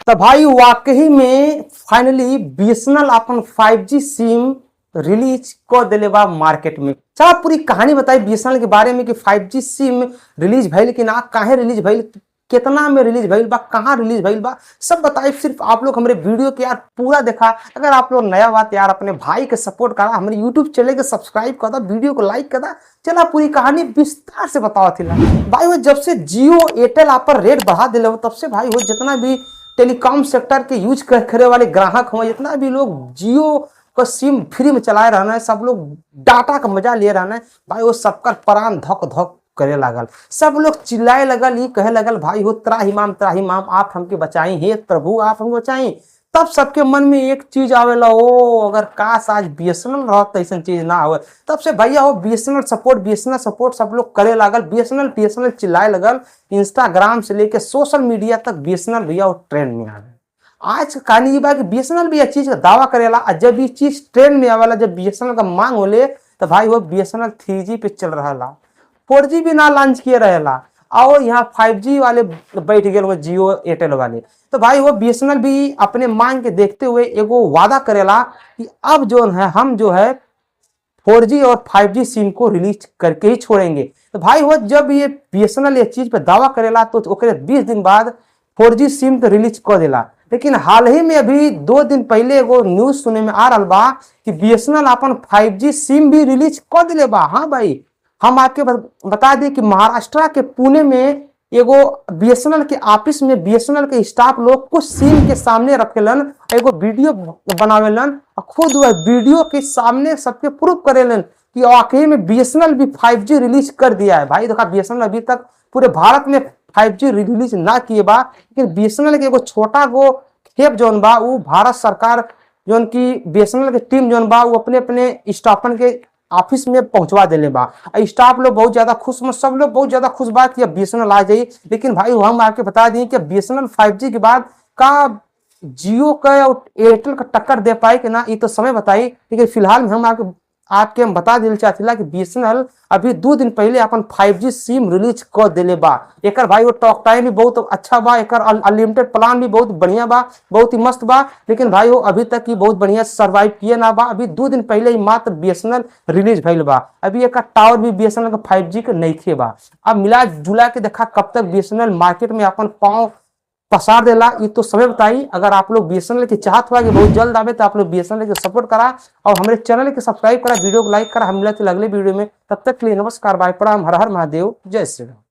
तो भाई वाकई में फाइनली बीएसएनएल अपन 5G सिम रिलीज कर दिले बा मार्केट में। चला पूरी कहानी बताई बीएसएनएल के बारे में कि 5G सिम रिलीज भइल कि ना, काहे रिलीज भइल, कितना में रिलीज भइल बा, कहाँ रिलीज भइल बा, सब बताई। सिर्फ आप लोग हमारे वीडियो के यार पूरा देखा। अगर आप लोग नया बात यार अपने भाई के सपोर्ट करा, हमारे यूट्यूब चैनल के सब्सक्राइब कर दा, वीडियो को लाइक कर दा। चला पूरी कहानी विस्तार से बताओ थी भाई। वो जब से जियो एयरटेल आप पर रेट बढ़ा दिले हो तब से भाई वो जितना भी टेलीकॉम सेक्टर के यूज करे वाले ग्राहक हो, जितना भी लोग जियो का सिम फ्री में चलाए रहना है, सब लोग डाटा का मजा ले रहना है भाई, वो सबका प्राण धक धक करे लागल। सब लोग चिल्लाए लगल, ये कहे लगल भाई हो त्राहिमाम आप हमके बचाई, हे प्रभु आप हमको बचाई। तब सबके मन में एक चीज आवेला, ओ अगर काश आज बीएसएनएल रहत ऐसा चीज ना हो। तब से भैया वो बीएसएनएल सपोर्ट सब लोग करे लागल। बीएसएनएल चिल्लाए लगल। इंस्टाग्राम से लेके सोशल मीडिया तक बीएसएनएल भैया वो ट्रेंड में आ गए। आज कहानी ये बा कि बीएसएनएल भी यह चीज का दावा करेला, जब ये चीज ट्रेंड में आवेला, जब बीएसएनएल का मांग होले तो भाई वो बीएसएनएल 3G पे चल रहा ला, 4G भी ना लॉन्च किए रहेला, और यहाँ 5G वाले बैठ गए जियो एयरटेल वाले। तो भाई वो बीएसएनएल भी अपने मांग के देखते हुए एगो वादा करेला कि अब जो है हम जो है 4G और 5G सिम को रिलीज करके ही छोड़ेंगे। तो भाई वो जब ये बीएसएनएल ये चीज पे दावा करेला तो ओकरे 20 दिन बाद 4G सिम तो रिलीज कर देला। लेकिन हाल ही में अभी 2 दिन पहले एगो न्यूज सुने में आ रहा बा कि बीएसएनएल अपन 5G सिम भी रिलीज कर दिले बा। हाँ भाई, हम आपके बता दें कि महाराष्ट्र के पुणे में एगो बीएसएनएल के ऑफिस में बीएसएनएल के स्टाफ लोग कुछ सिम के सामने रखेलन, एगो वीडियो बनावेलन और खुद वह वीडियो के सामने सबके प्रूफ करेलन कि वाकई में बीएसएनएल भी 5G रिलीज कर दिया है। भाई देखा, बीएसएनएल अभी तक पूरे भारत में 5G रिलीज ना किए बा, लेकिन बीएसएनएल के एगो छोटा गो खेप जौन बा वो भारत सरकार जौन की बीएसएनएल के टीम जौन बा वो अपने अपने स्टाफन के ऑफिस में पहुंचवा देले बा। स्टाफ लोग बहुत ज्यादा खुश, सब लोग बहुत ज्यादा खुश बा कि अब बीएसएनएल आ जाई। लेकिन भाई हम आपके बता दें कि बीएसएनएल 5G के बाद का जियो का और एयरटेल का टक्कर दे पाए कि ना, ये तो समय बताई। लेकिन फिलहाल में हम आपके हम बता दिल चाहते कि बीएसएनएल अभी 2 दिन पहले अपन 5G सिम रिलीज कर दिले बा। एकर भाई वो टॉक टाइम भी बहुत अच्छा बा, एकर अनलिमिटेड प्लान भी बहुत बढ़िया बा, बहुत ही मस्त बा। लेकिन भाई वो अभी तक ही बहुत बढ़िया सर्वाइव किए ना बा। अभी 2 दिन पहले ही मात्र बीएसएनएल रिलीज भइल बा। अभी एक टावर भी बीएसएनएल का 5G के नइखे बा। अब मिला जुला के देखा कब तक बीएसएनएल मार्केट में अपन पांव पसार देला, ये तो समय बताई। अगर आप लोग बीएसएनएल की चाहत हुआ कि बहुत जल्द आवे तो आप लोग बीएसएनएल के सपोर्ट करा और हमारे चैनल के सब्सक्राइब करा, वीडियो को लाइक करा। हम मिलते अगले वीडियो में, तब तक के लिए नमस्कार, बाय, प्रणाम, हर हर महादेव, जय श्री राम।